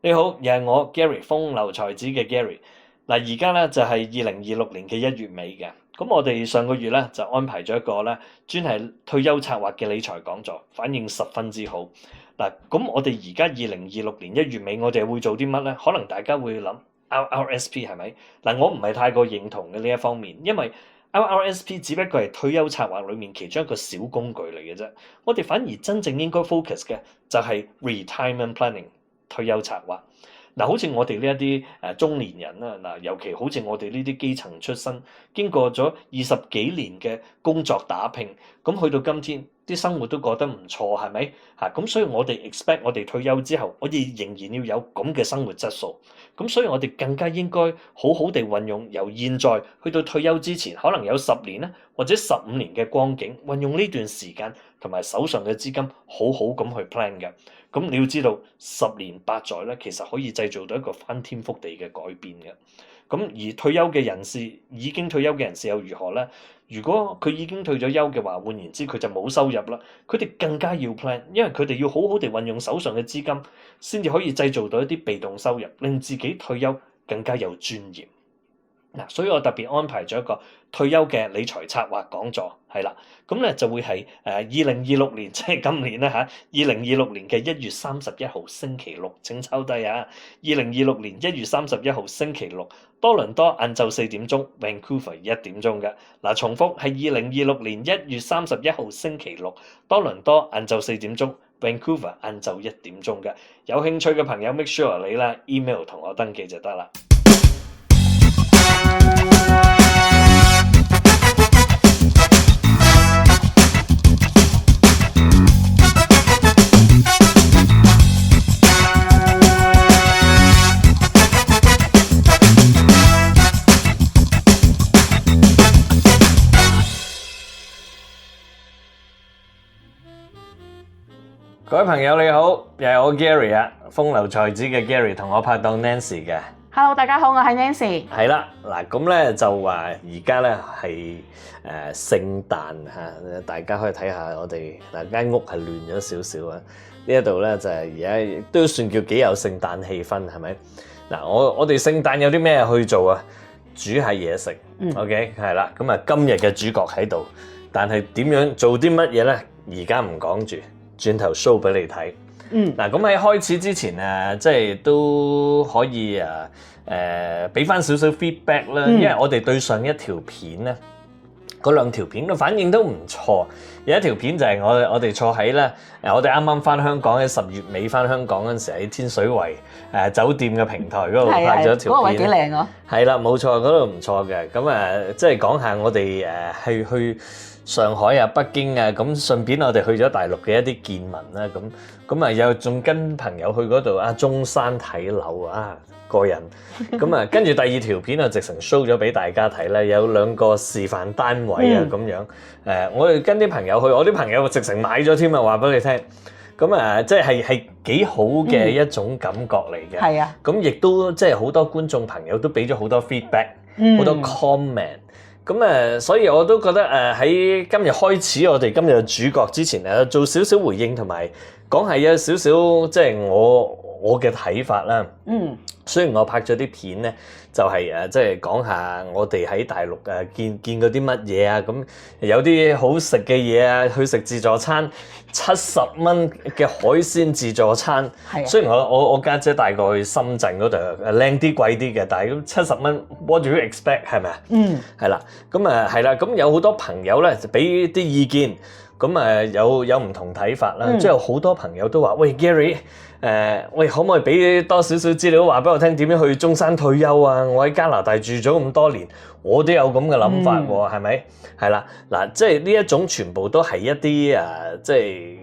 你好，又係我 Gary 風流才子嘅 Gary。嗱，而家咧就係2026年嘅1月尾嘅，咁我哋上個月咧就安排咗一個咧專係退休策劃嘅理財講座，反應十分之好。嗱，咁我哋而家2026年1月尾，我哋會做啲乜咧？可能大家會諗 RRSP 係咪？嗱，我唔係太過認同嘅呢一方面，因為 RRSP 只不過係退休策劃裡面其中一個小工具嚟嘅啫。我哋反而真正應該 focus 嘅就係 retirement planning。退休策劃嗱，好似我哋呢一啲中年人啦，嗱，尤其好似我哋呢啲基層出身，經過咗20幾年嘅工作打拼，咁去到今天啲生活都過得唔錯，係咪嚇？咁所以我哋 expect 我哋退休之後，我哋仍然要有咁嘅生活質素。咁所以我哋更加應該好好地運用由現在去到退休之前，可能有10年啦，或者15年嘅光景，運用呢段時間同埋手上嘅資金，好好咁去 plan 嘅。咁你要知道10年8載咧，其實可以製造到一個翻天覆地嘅改變嘅。咁而退休嘅人士，已經退休嘅人士又如何咧？如果佢已經退咗休嘅話，換言之佢就冇收入啦。佢哋更加要 plan，因為佢哋要好好地運用手上嘅資金，先至可以製造到一啲被動收入，令自己退休更加有尊嚴。嗱，所以我特別安排咗一個退休嘅理財策劃講座，係啦，咁咧就會係2026年，即係今年啦嚇，2026年嘅1月31號星期六，請抽低啊！2026年1月31號星期六，多倫多晏晝4點鐘 ，Vancouver 1點鐘嘅。嗱，重複係2026年1月31號星期六，多倫多晏晝4點鐘。Vancouver 晏晝1點鐘嘅，有興趣嘅朋友 make sure 你啦 email 同我登記就得啦。各位朋友你好，又係我 Gary 啊，風流才子嘅 Gary 同我拍檔 Nancy 嘅。Hello， 大家好，我係 Nancy。係啦，嗱咁咧就話而家咧係聖誕嚇，大家可以睇下我哋嗱間屋係亂咗少少啊。呢一度咧就係而家都算叫幾有聖誕氣氛，係咪？嗱，我哋聖誕有啲咩去做啊？煮下嘢食，OK 係啦。咁啊，今日嘅主角喺度，但係點樣做啲乜嘢咧？而家唔講住。轉頭 show 俾你睇。嗱咁喺開始之前即係都可以俾翻少少 feedback 啦，因為我哋對上一條片咧，嗰2條片嘅反應都唔錯。有一條片就係我哋坐喺咧，我哋啱啱翻香港喺10月尾翻香港嗰陣時喺天水圍酒店嘅平台嗰度拍咗條片。嗰個位幾靚啊！係啦，冇錯，嗰度唔錯嘅。咁即係講下我哋去上海啊、北京啊，咁順便我哋去咗大陸嘅一啲見聞啦，咁又仲跟朋友去嗰度中山睇樓過癮。咁跟住第2條片直成 show 咗俾大家睇啦，有2個示範單位咁樣。我哋跟啲朋友去，我啲朋友直成買咗添啊，話俾你聽。咁即係幾好嘅一種感覺嚟嘅。係啊。咁亦都即係好多觀眾朋友都俾咗好多 feedback，好多 comment。咁所以我都覺得喺今日開始我哋今日嘅主角之前做少少回應同埋講係有少少即係我嘅睇法啦。雖然我拍咗啲片咧，就係即係講下我哋喺大陸見過啲乜嘢啊，咁有啲好食嘅嘢啊，去食自助餐70蚊嘅海鮮自助餐。雖然我家姐帶過去深圳嗰度靚啲貴啲嘅，但係咁70蚊 what do you expect 係咪啊？係啦，咁係啦，咁有好多朋友咧就俾啲意見，咁有唔同睇法啦。之後好多朋友都話：喂 Gary。喂，可唔可以俾多少少資料話俾我聽點樣去中山退休啊？我喺加拿大住咗咁多年，我都有咁嘅諗法喎，係咪？係啦，嗱，即係呢一種全部都係一啲即係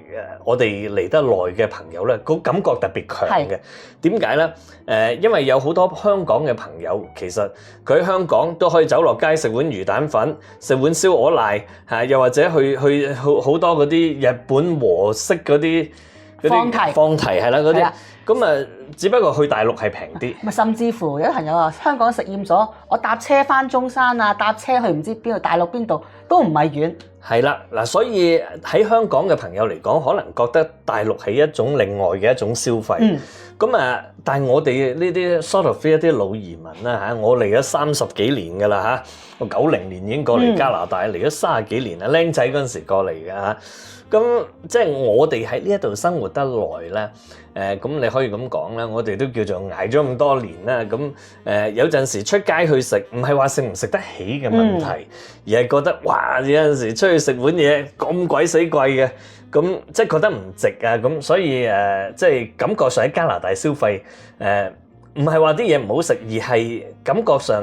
我哋嚟得耐嘅朋友咧，個感覺特別強嘅。點解咧？因為有好多香港嘅朋友，其實佢喺香港都可以走落街食碗魚蛋粉，食碗燒鵝瀨，又或者去好多嗰啲日本和式嗰啲。放題係啦，嗰啲咁只不過去大陸係平啲。甚至乎有啲朋友話香港食厭咗，我搭車翻中山搭車去唔知邊度大陸邊度都唔係遠。係啦，嗱，所以喺香港嘅朋友嚟講，可能覺得大陸係一種另外嘅一種消費。但係我哋呢啲 sort of 一啲老移民啦嚇，我嚟咗30幾年㗎啦嚇，我90年已經過嚟加拿大，嚟咗30幾年啦，僆仔嗰陣時過嚟嘅嚇。咁即係我哋喺呢一度生活得耐咧，咁你可以咁講啦，我哋都叫做捱咗咁多年啦。咁有陣時出街去食，唔係話食唔食得起嘅問題，而係覺得哇，有陣時出去食碗嘢咁鬼死貴嘅，咁即係覺得唔值啊。咁所以即係感覺上喺加拿大消費唔係話啲嘢唔好食，而係感覺上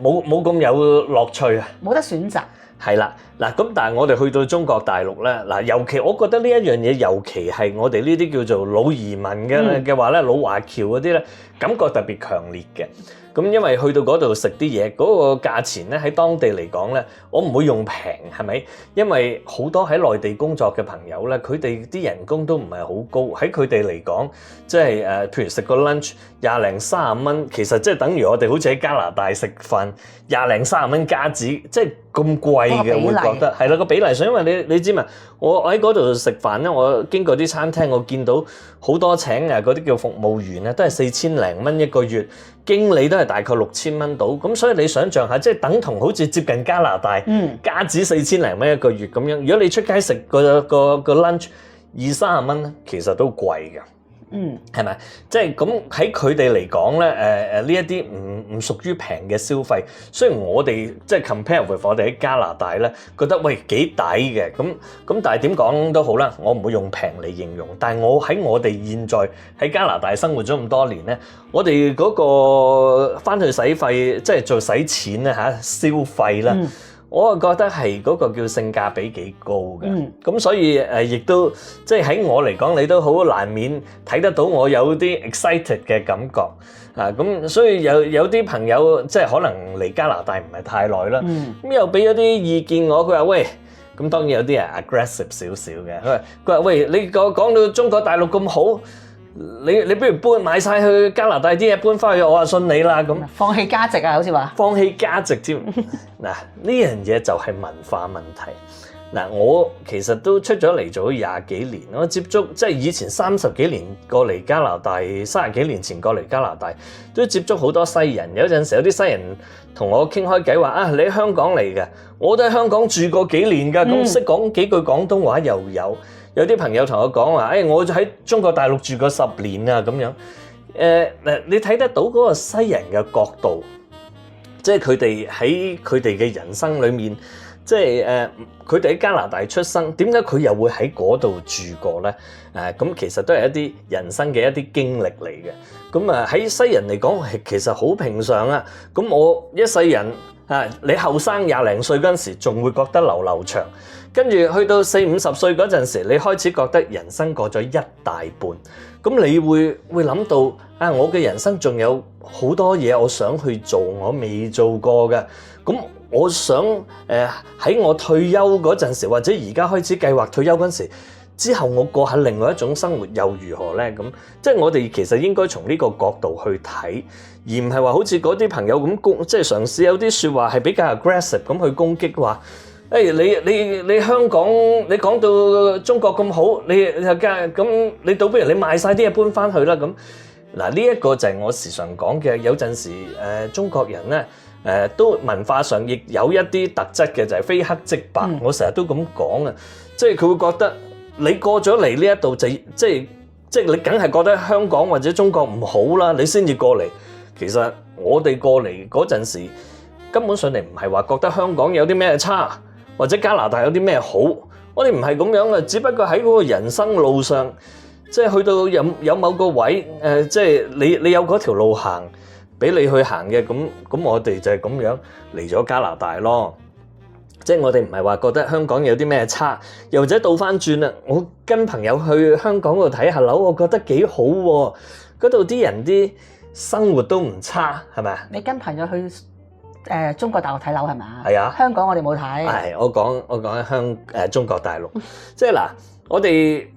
冇咁有樂趣啊，冇得選擇。係啦，嗱咁但係我哋去到中國大陸咧，嗱尤其我覺得呢一樣嘢，尤其係我哋呢啲叫做老移民嘅話咧，老華僑嗰啲咧，感覺特別強烈嘅。咁因為去到嗰度食啲嘢，嗰個價錢咧喺當地嚟講咧，我唔會用平，係咪？因為好多喺內地工作嘅朋友咧，佢哋啲人工都唔係好高，喺佢哋嚟講，即係譬如食個 lunch 20零30蚊，其實即係等於我哋好似喺加拿大食飯20零30蚊加紙，即係咁貴嘅，會覺得係啦個比例上，因為你知嘛，我喺嗰度食飯咧，我經過啲餐廳，我見到好多請嗰啲叫服務員啊，都係4000零蚊一個月。經理都係大概6000蚊到，咁所以你想象下，即係等同好似接近加拿大加紙4000零蚊一個月咁樣。如果你出街食個 lunch 20-30蚊咧，其實都貴嘅。係咪？即係咁喺佢哋嚟講咧，呢一啲唔屬於平嘅消費。雖然我哋即係 compare with 我哋喺加拿大咧，覺得喂幾抵嘅。咁但係點講都好啦，我唔會用平嚟形容。但係我喺我哋現在喺加拿大生活咗咁多年咧，我哋嗰個返去使費，即係做使錢咧嚇消費啦。我覺得係嗰個叫性價比幾高嘅，咁所以亦都即係喺我嚟講，你都好難免睇得到我有啲 excited 嘅感覺啊！咁所以有啲朋友即係可能嚟加拿大唔係太耐啦，咁又俾咗啲意見我，佢話喂，咁當然有啲係 aggressive 少少嘅，佢話喂，你講到中國大陸咁好。你不如買晒去加拿大啲嘢搬翻去，我話信你啦咁。放棄價值啊，好似話。放棄價值添。嗱，呢樣嘢就係文化問題。嗱，我其實都出咗嚟做咗20幾年，我接觸即係以前30幾年過嚟加拿大，30幾年前過嚟加拿大都接觸好多西人。有陣時有啲西人同我傾開偈話啊，你喺香港嚟嘅，我都喺香港住過幾年㗎，咁識講幾句廣東話又有。有啲朋友同我講話，我喺中國大陸住過10年啊，咁樣。你睇得到嗰個西人嘅角度，即係佢哋喺佢哋嘅人生裏面，即係佢哋喺加拿大出生，點解佢又會喺嗰度住過咧？咁其實都係一啲人生嘅一啲經歷嚟嘅。咁喺西人嚟講，其實好平常啊。咁我一世人你後生20零歲嗰陣時，仲會覺得流流長。跟住去到40-50歲嗰陣時，你開始覺得人生過咗一大半，咁你會諗到我嘅人生仲有好多嘢我想去做，我未做過嘅。咁我想喺我退休嗰陣時，或者而家開始計劃退休嗰陣時，之後我過下另外一種生活又如何呢？咁即係我哋其實應該從呢個角度去睇，而唔係話好似嗰啲朋友咁即係嘗試有啲説話係比較 aggressive 咁去攻擊話。你香港你講到中國咁好，咁你倒不如你賣晒啲嘢搬翻去啦咁。嗱，呢一個就係我時常講嘅，有陣時中國人咧都文化上亦有一啲特質嘅，就係非黑即白。我成日都咁講啊，即係佢會覺得你過咗嚟呢一度就即係你梗係覺得香港或者中國唔好啦，你先至過嚟。其實我哋過嚟嗰陣時，根本上嚟唔係話覺得香港有啲咩差。或者加拿大有啲咩好？我哋唔係咁樣嘅，只不過喺嗰個人生路上，即係去到有某個位，即係你有嗰條路行，俾你去行嘅，咁我哋就係咁樣嚟咗加拿大咯。即係我哋唔係話覺得香港有啲咩差，又或者倒翻轉啦。我跟朋友去香港嗰度睇下樓，我覺得幾好喎。嗰度啲人啲生活都唔差，係咪啊？你跟朋友去？中國大陸睇樓係咪？係啊，香港我哋冇睇。係我講中國大陸，即係嗱，我哋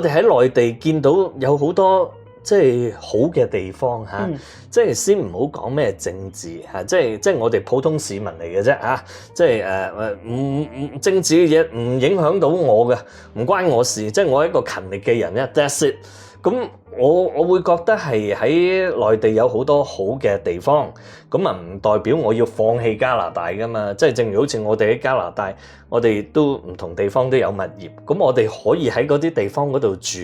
喺內地見到有好多即係好嘅地方嚇，即係先唔好講咩政治嚇，即係我哋普通市民嚟嘅啫嚇，即係政治嘅嘢唔影響到我嘅，唔關我事，即係我係一個勤力嘅人咧。That's it。咁我會覺得係喺內地有好多好嘅地方，咁啊唔代表我要放棄加拿大噶嘛。即係正如好似我哋喺加拿大，我哋都唔同地方都有物業，咁我哋可以喺嗰啲地方嗰度住。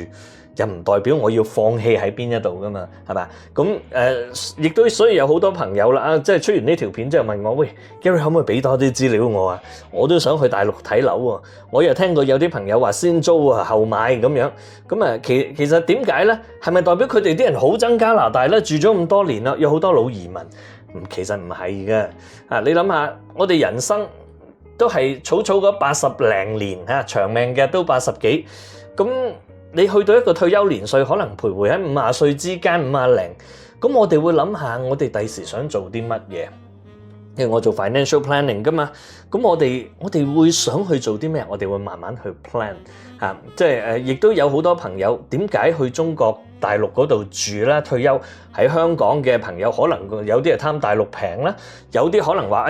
又唔代表我要放棄喺邊一度噶嘛，係咪？咁亦都所以有好多朋友啦，即係出完呢條片之後問我，喂 Gary 可唔可以俾多啲資料我啊？我都想去大陸睇樓喎。我又聽過有啲朋友話先租啊後買咁樣，咁啊其實點解咧？係咪代表佢哋啲人好憎加拿大咧？住咗咁多年啦，有好多老移民，其實唔係嘅。啊，你諗下，我哋人生都係草嗰80零年嚇，長命嘅都80幾咁。你去到一個退休年歲，可能徘徊喺50歲之間，50零，咁我哋會諗下，我哋第時想做啲乜嘢？因為我做 financial planning 噶嘛，咁我哋會想去做啲咩？我哋會慢慢去 plan 嚇，即係亦都有好多朋友點解去中國大陸嗰度住啦？退休喺香港嘅朋友，可能有啲係貪大陸平啦，有啲可能話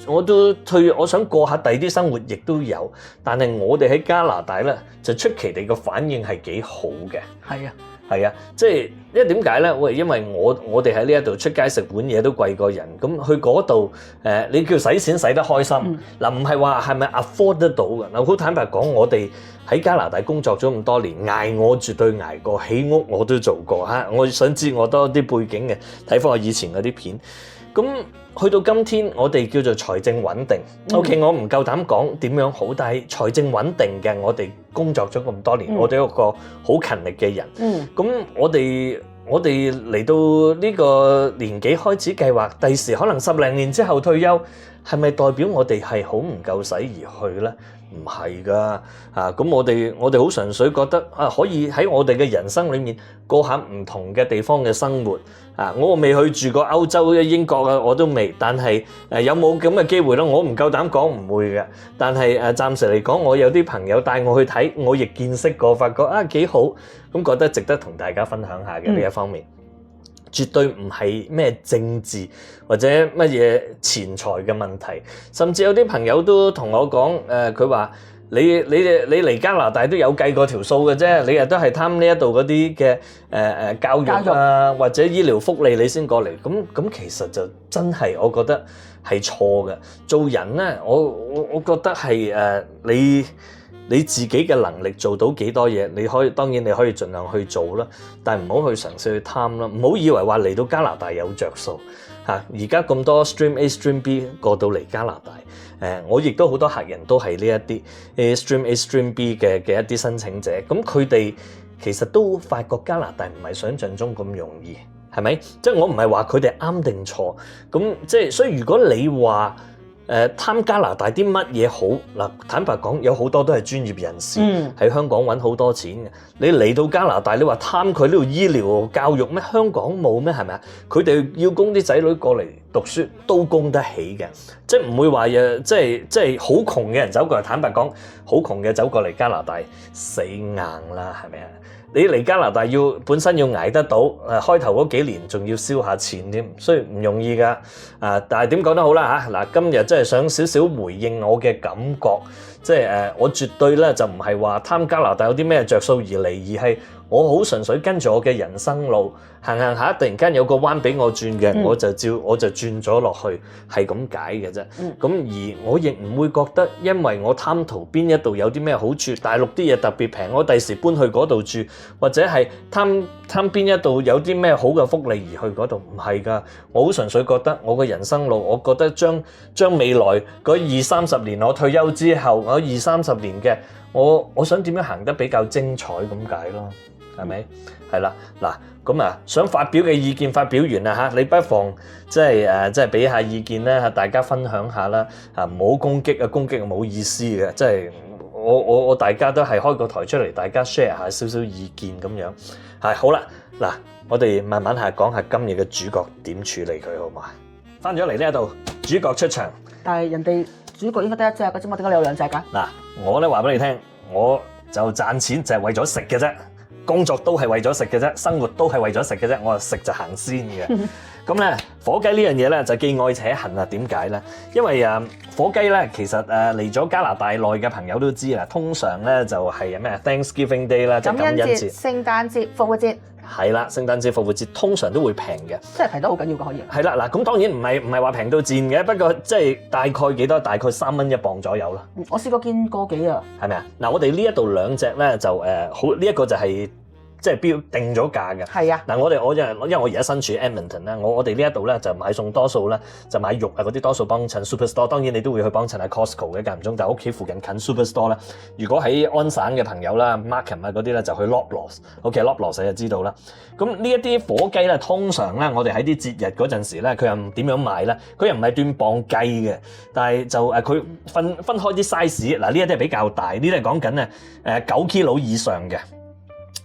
我都退，我想過下第啲生活，亦都有。但係我哋喺加拿大咧，就出奇地個反應係幾好嘅。係啊，即係因為點解咧？喂，因為我哋喺呢一度出街食碗嘢都貴過人，咁去嗰度你叫使錢使得開心嗱，唔係話係咪 afford 得到嘅嗱？好坦白講，我哋喺加拿大工作咗咁多年，捱我絕對捱過，起屋我都做過嚇。我想知我多啲背景嘅，睇翻我以前嗰啲片。咁去到今天，我哋叫做財政穩定。OK， 我唔夠膽講點樣好，但係財政穩定嘅，我哋工作咗咁多年，我哋一個好勤力嘅人。咁我哋嚟到呢個年紀開始計劃，第時可能10零年之後退休，係咪代表我哋係好唔夠使而去咧？唔係噶，咁我哋好純粹覺得可以喺我哋嘅人生裏面過下唔同嘅地方嘅生活。我未去住過歐洲嘅英國啊，我都未。但係有冇咁嘅機會咧？我唔夠膽講唔會嘅。但係暫時嚟講，我有啲朋友帶我去睇，我亦見識過，發覺幾好，咁覺得值得同大家分享下嘅呢一方面。絕對唔係咩政治或者乜嘢錢財嘅問題，甚至有啲朋友都同我講，佢話你嚟加拿大都有計過條數嘅啫，你都係貪呢一度嗰啲嘅教育啊或者醫療福利你先過嚟，咁其實就真係我覺得係錯嘅。做人咧，我覺得係你自己嘅能力做到幾多嘢，當然你可以盡量去做啦，但係唔好去嘗試去貪啦，唔好以為話嚟到加拿大有着數嚇。而家咁多 Stream A、Stream B 過到嚟加拿大，我亦都好多客人都係呢一啲 Stream A、Stream B 嘅一啲申請者，咁佢哋其實都發覺加拿大唔係想像中咁容易，係咪？即係我唔係話佢哋啱定錯，咁即係所以如果你話貪加拿大啲乜嘢好嗱？坦白講，有好多都係專業人士喺香港揾好多錢嘅。你嚟到加拿大，你話貪佢呢度醫療教育咩？香港冇咩？係咪啊？佢哋要供啲仔女過嚟讀書都供得起嘅，即係唔會話即係好窮嘅人走過嚟。坦白講，好窮嘅走過嚟加拿大死硬啦，係咪啊？你嚟加拿大本身要捱得到，開頭嗰幾年仲要燒下錢添，所以唔容易噶。但係點講都好啦嚇，嗱，今日真係想少少回應我嘅感覺，即係我絕對咧就唔係話貪加拿大有啲咩着數而嚟，而係我好純粹跟住我嘅人生路行下，突然間有個彎俾我轉嘅，我就轉咗落去，係咁解嘅啫。咁而我亦唔會覺得，因為我貪圖邊一度有啲咩好處，大陸啲嘢特別平，我第時搬去嗰度住，或者係貪邊一度有啲咩好嘅福利而去嗰度，唔係㗎。我好純粹覺得我嘅人生路，我覺得將未來嗰20-30年我退休之後，我20-30年嘅我想點樣行得比較精彩咁解咯。係咪？係啦，嗱咁啊，想發表嘅意見發表完啦嚇，你不妨即係俾下意見啦嚇，大家分享下啦嚇，唔好攻擊啊，攻擊冇意思嘅，即係我大家都係開個台出嚟，大家 share 下少少意見咁樣係好啦。嗱，我哋慢慢講下今日嘅主角點處理佢好嘛？翻咗嚟呢一度，主角出場，但係人哋主角應該得一隻嘅啫嘛，點解你有2隻㗎？嗱，我咧話俾你聽，我就賺錢就係為咗食嘅啫。工作都係為咗食嘅啫，生活都係為咗食嘅啫，我食就行先嘅。咁咧火雞呢樣嘢咧就既愛且恨啊！點解咧？因為火雞咧其實嚟咗加拿大內嘅朋友都知啦，通常咧就係咩 Thanksgiving Day 啦，即係感恩節、聖誕節、復活節。係啦，聖誕節、復活節通常都會平嘅，即係平得好緊要嘅可以。係啦，嗱咁當然唔係話平到賤嘅，不過即係大概幾多？大概3蚊1磅左右啦。我試過見過幾啊。係咪啊？嗱，我哋呢一度兩隻咧就好，呢一個就係即係標定咗價嘅。係啊。嗱，因為我而家身處 Edmonton 啦，我哋呢一度咧就買餸多數咧就買肉啊嗰啲多數幫襯 Superstore， 當然你都會去幫襯下 Costco 嘅間唔中，但係屋企附近近 Superstore 咧。如果喺安省嘅朋友啦 Markham 啊嗰啲咧就去 Loblaws，OK Loblaws 你就知道啦。咁呢一啲火雞咧，通常咧我哋喺啲節日嗰陣時咧，佢又點樣賣咧？佢又唔係斷磅雞嘅，但係就佢分開啲 size。嗱呢一啲係比較大，呢啲係講緊咧9 kilo 以上嘅。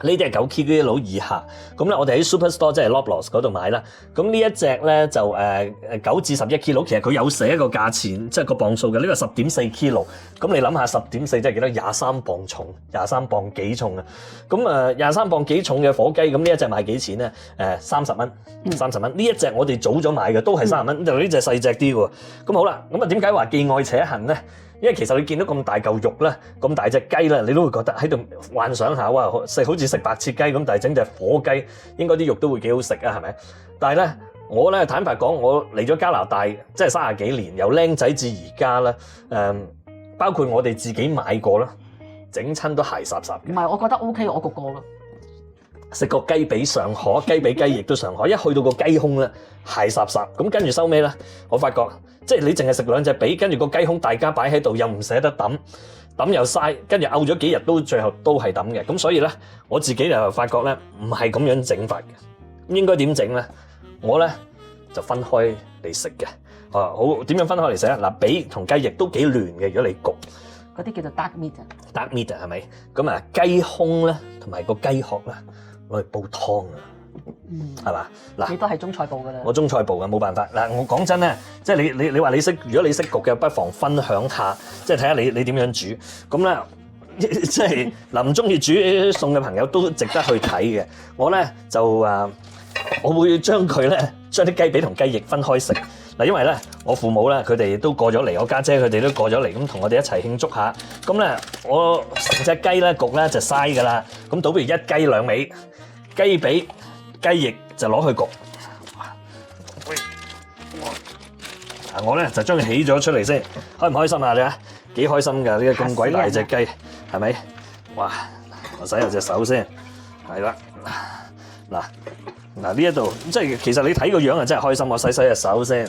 呢啲係9 kilo 以下，咁咧我哋喺 Superstore 即係 Loblaws 嗰度買啦。咁呢一隻咧就9至11 kilo，其實佢有寫一個價錢，即係個磅數嘅。呢個10.4 kilo，咁你諗下10.4即係幾多？23磅重，23磅幾重啊？咁23磅幾重嘅火雞，咁呢一隻賣幾錢咧？30蚊，30蚊。呢一隻我哋早咗買嘅，都係30蚊，就呢隻細隻啲喎。咁好啦，咁點解話既愛且恨咧？因為其實你見到咁大嚿肉咧，咁大隻雞咧，你都會覺得喺度幻想下哇，好似食白切雞咁，但係整隻火雞應該啲肉都會幾好食啊，係咪？但係咧，我咧坦白講，我嚟咗加拿大即係30幾年，由僆仔至而家啦，包括我哋自己買過啦，整親都鞋霎霎。唔係，我覺得 OK，我焗過啦。食個雞髀上河，雞髀雞翼都上河，一去到個雞胸咧，鞋霎霎。咁跟住收尾咧，我發覺即係你淨係食兩隻髀，跟住個雞胸大家擺喺度又唔捨得抌又嘥，跟住漚咗幾日都最後都係抌嘅。咁所以咧，我自己就發覺咧，唔係咁樣整法嘅。應該點整咧？我咧就分開嚟食嘅。好點樣分開嚟食啊？嗱，髀同雞翼都幾嫩嘅，如果你焗。嗰啲叫做 dark meat 啊。dark meat 係咪？咁啊，雞胸咧同埋個雞殼咧。攞嚟煲湯啊，係嘛？嗱，你都係中菜部㗎啦。我中菜部嘅冇辦法。嗱，我講真咧，即係你話你識，如果你識焗嘅，不妨分享下，即係睇下你點樣煮。咁咧，即係嗱，唔中意煮餸嘅朋友都值得去睇嘅。我咧就我會將佢咧將啲雞髀同雞翼分開食。嗱，因為咧我父母咧佢哋都過咗嚟，我家姐佢哋都過咗嚟，咁同我哋一齊慶祝下。咁咧我成隻雞咧焗咧就嘥㗎啦。咁倒不如一雞兩味。雞髀、雞翼就攞去焗，我咧就將佢起咗出嚟先，開唔開心啊？你啊，幾開心㗎！呢個咁鬼大隻雞，係咪？哇！我洗下隻手先，係啦。嗱呢一度，即係其實你睇個樣啊，真係開心。我洗隻手先，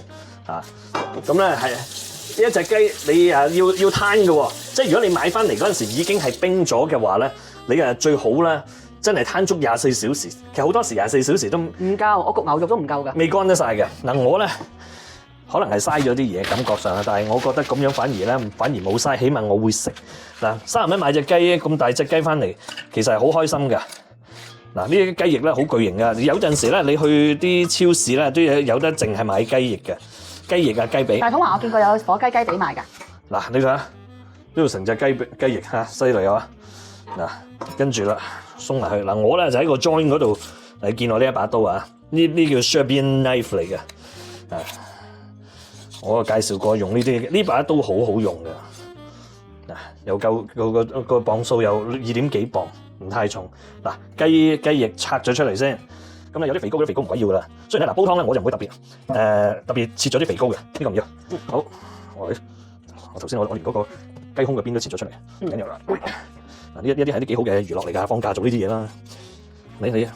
咁咧係呢一隻雞，你要攤嘅喎。即係如果你買翻嚟嗰陣時已經係冰咗嘅話咧，你最好啦。真係攤足24小時，其實好多時24小時都唔夠，我焗牛肉都唔夠㗎，未乾得晒嘅。嗱我咧可能係嘥咗啲嘢，感覺上啊，但係我覺得咁樣反而冇嘥，起碼我會食。嗱30蚊買隻雞咁大隻雞翻嚟，其實係好開心㗎。嗱呢啲雞翼咧好巨型㗎，有陣時咧你去啲超市咧都有得淨係買雞翼嘅，雞翼啊雞髀。大統華我見過有火雞雞髀賣㗎。嗱你睇下呢度成隻雞翼嚇，犀利啊！嗱跟住啦。鬆埋去嗱，我咧就喺個 joint 嗰度，你見我呢一把刀啊？呢叫 Serbian knife 嚟嘅，我介紹過用呢把刀好好用嘅，又夠個磅數有2點幾磅，唔太重。嗱雞翼拆咗出嚟先，咁咧有啲肥膏嗰啲肥膏唔鬼要噶啦。雖然咧煲湯咧我就唔會特別切咗啲肥膏嘅，呢個唔要。好，我頭先我連嗰個雞胸嘅邊都切咗出嚟，唔緊要啦。嗱呢一啲係啲幾好嘅娛樂嚟㗎，放假做呢啲嘢啦。你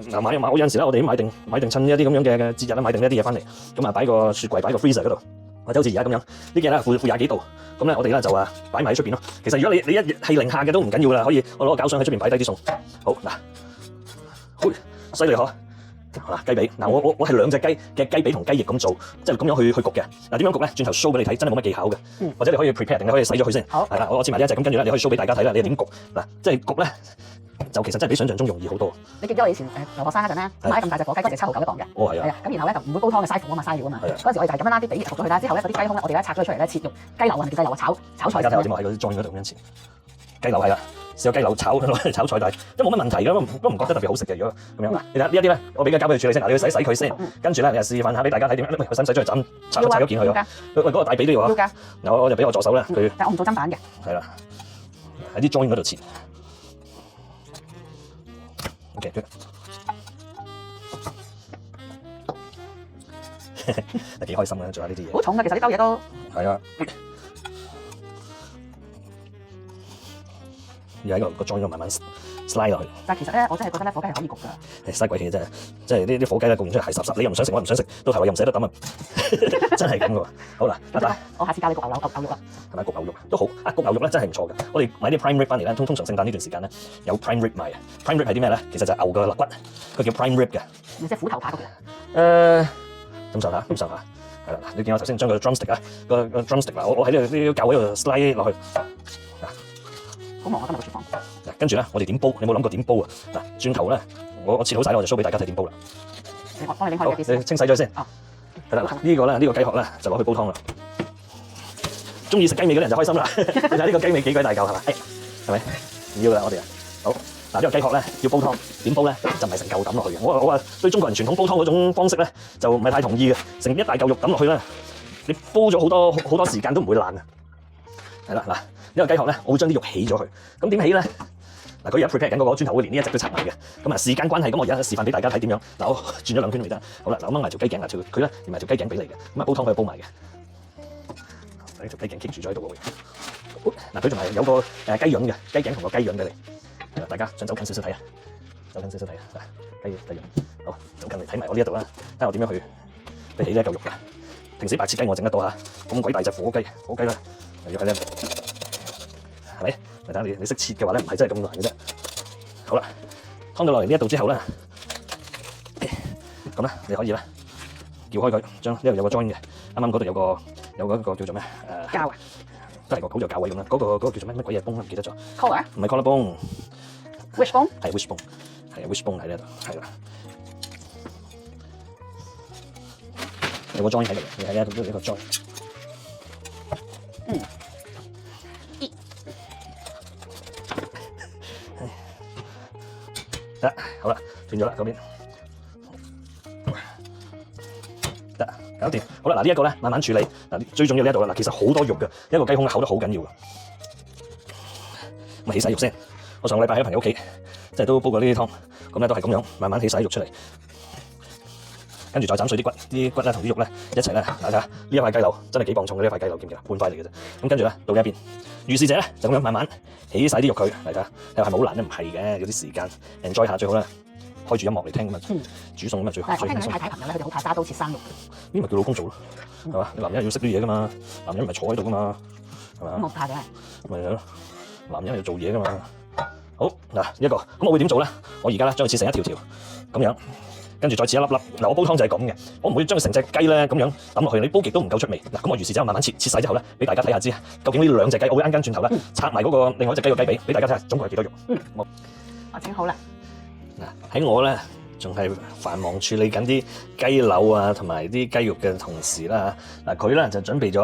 嗱買我有陣時咧，我哋買定趁一啲咁樣嘅節日咧，買定一啲嘢翻嚟，咁啊擺個雪櫃，擺個 freezer 嗰度，或者好似而家咁樣，呢幾日咧負20幾度，咁咧我哋咧就擺埋喺出邊咯。其實如果你一係零下嘅都唔緊要啦，可以我攞個膠箱喺出邊擺低啲餸。好嗱，犀利嗬！嗱雞髀，嗱我係兩隻雞嘅雞髀同雞翼咁做，即係咁樣去焗嘅。嗱點樣焗咧？轉頭 show 俾你睇，真係冇乜技巧嘅。或者你可以 prepare 定你可以洗咗佢先。好，係啦，我切埋呢一隻，咁跟住咧你可以 show 俾大家睇啦。你點焗？嗱，即係焗咧，就其實真係比想象中容易好多。你記唔記得我以前留學生嗰陣咧，買咁大隻火雞，嗰隻7.9一磅嘅。哦係啊。係啊，咁然後咧就唔會煲湯嘅，嘥火啊嘛，嘥料啊嘛。嗰陣時我哋就係咁樣啦，啲髀焗咗佢啦，之後咧嗰啲雞胸咧，我哋咧拆咗出嚟咧切肉，雞柳啊，叫雞柳啊，炒菜。大家睇我點話喺嗰啲 joint 嗰度咁樣切。雞柳係啦，試個雞柳炒攞嚟炒菜，但係都冇乜問題嘅，都唔覺得特別好食嘅。如果咁樣，你睇呢一啲咧，我俾個交俾佢處理先。嗱，你要洗佢先，跟住咧你就示範下俾大家睇點樣。喂，使唔使將佢拆咗件佢喎？喂，嗰個大髀都要啊。要㗎。嗱，我就俾我助手啦，佢。但我唔做砧板嘅。係啦，喺啲 join 嗰度切。OK， 幾開心嘅做下呢啲嘢。好重嘅，其實呢兜嘢都。係啊。要喺個 join 度慢慢 slide 落去。但其實咧，我真係覺得咧，火雞係可以焗㗎。嘥鬼氣嘅真係，即係啲火雞咧焗完出嚟係濕濕，你又唔想食，我唔想食，到頭我又唔捨得抌啊！真係咁嘅喎。好啦，拜拜。我下次教你焗牛肉啊。係咪焗牛肉都好啊？焗牛肉咧真係唔錯嘅。我哋買啲 prime rib 翻嚟咧，通常聖誕呢段時間咧有 prime rib 賣嘅。prime rib 係啲咩咧？其實就係牛嘅肋骨，佢叫 prime rib 嘅。你即係虎頭扒嗰個。咁上下，咁上下。係啦，你見我頭先將個 drumstick 啊，個 drumstick 嗱，我喺呢啲教位度 slide 落去。好忙啊！今日個廚房。嗱，跟住咧，我哋點煲？你有冇諗過點煲啊？嗱，轉頭咧，我切好晒，我就 show 俾大家睇點煲啦。我幫你拎開嘅。你清洗咗先。哦。係啦，呢個咧，呢個雞殼咧，就攞去煲湯啦。中意食雞尾嗰啲人就開心啦。你睇呢個雞尾幾鬼大嚿係咪？係咪？唔要啦，我哋啊。好。嗱，呢個雞殼咧要煲湯，點煲咧就唔係成嚿抌落去嘅。我話對中國人傳統煲湯嗰種方式咧，就唔係太同意嘅。成一大嚿肉抌落去咧，你煲咗好多時間都唔會爛啊。係啦，嗱。呢個雞殼咧，我會將啲肉起咗佢。咁點起咧？嗱，佢而家 prepare 緊嗰個磚頭會連呢一隻都拆埋嘅。咁啊，時間關係，咁我而家示範俾大家睇點樣。嗱，我轉咗2圈未得。好啦，嗱，我掹埋條雞頸啊，佢咧連埋條雞頸俾你嘅。咁啊，煲湯可以煲埋嘅。呢條雞頸 keep 住咗喺度喎。嗱，佢仲係有個雞潤嘅，雞頸同個雞潤俾你。大家想走近少少睇啊，走近少少睇啊。嗱，雞潤，好，走近嚟睇埋我呢一度啦，睇下我點樣去起呢一嚿肉啦。平時白切雞我整得到嚇，咁鬼大隻火雞咧，要喺呢度。係咪？嚟睇你識切嘅話咧，唔係真係咁難嘅啫。好啦，劏到落嚟呢一度之後咧，咁咧你可以咧撬開佢，將呢度有個 join 嘅，啱啱嗰度有個叫做咩？膠啊，都係個好似膠位咁啦。嗰個叫做咩鬼嘢崩唔記得咗。collar 唔係 collar bone。wishbone 係 wishbone， 係 wishbone 喺呢度，係啦。有個 join 喺度，你睇下呢個 join。得，好啦，斷咗啦嗰邊，得，搞掂。好啦，嗱呢一個咧，慢慢處理。嗱，最重要呢一度啦，嗱其實好多肉嘅，一個雞胸厚得好緊要嘅。咁起晒肉先。我上個禮拜喺朋友屋企，即係都煲過呢啲湯，咁咧都係咁樣，慢慢起晒肉出嚟，跟住再斬碎啲骨咧同啲肉咧一齊咧，大家呢一塊雞柳真係幾磅重嘅呢一塊雞柳，見唔見啊？半塊嚟嘅啫。咁跟住咧到呢一邊，如是者咧就咁樣慢慢起晒啲肉佢嚟睇下，你話係咪好難咧？唔係嘅，有啲時間 enjoy 下最好啦。開住音樂嚟聽咁啊，煮餸咁啊最好。但係我聽緊太太朋友咧，佢哋好怕揸刀切生肉。呢咪叫老公做咯，係嘛？你男人要識啲嘢噶嘛，男人唔係坐喺度噶嘛，係嘛？咁我怕嘅。咪係咯，男人係要做嘢噶嘛。好嗱，一個咁我會點做咧？我而家咧將佢切成一條條咁樣，跟住再切一粒粒。嗱，我煲湯就係咁嘅，我唔會將佢成隻雞咧咁樣抌落去，你煲極都唔夠出味。嗱，咁我如是之後慢慢切晒之後咧，俾大家睇下知，究竟呢兩隻雞，我會啱轉頭咧拆埋嗰個另外一隻雞個雞髀，俾大家睇下總共係幾多肉。我整好啦。嗱，喺我咧仲係繁忙處理緊啲雞柳啊同埋啲雞肉嘅同時啦，嗱佢咧就準備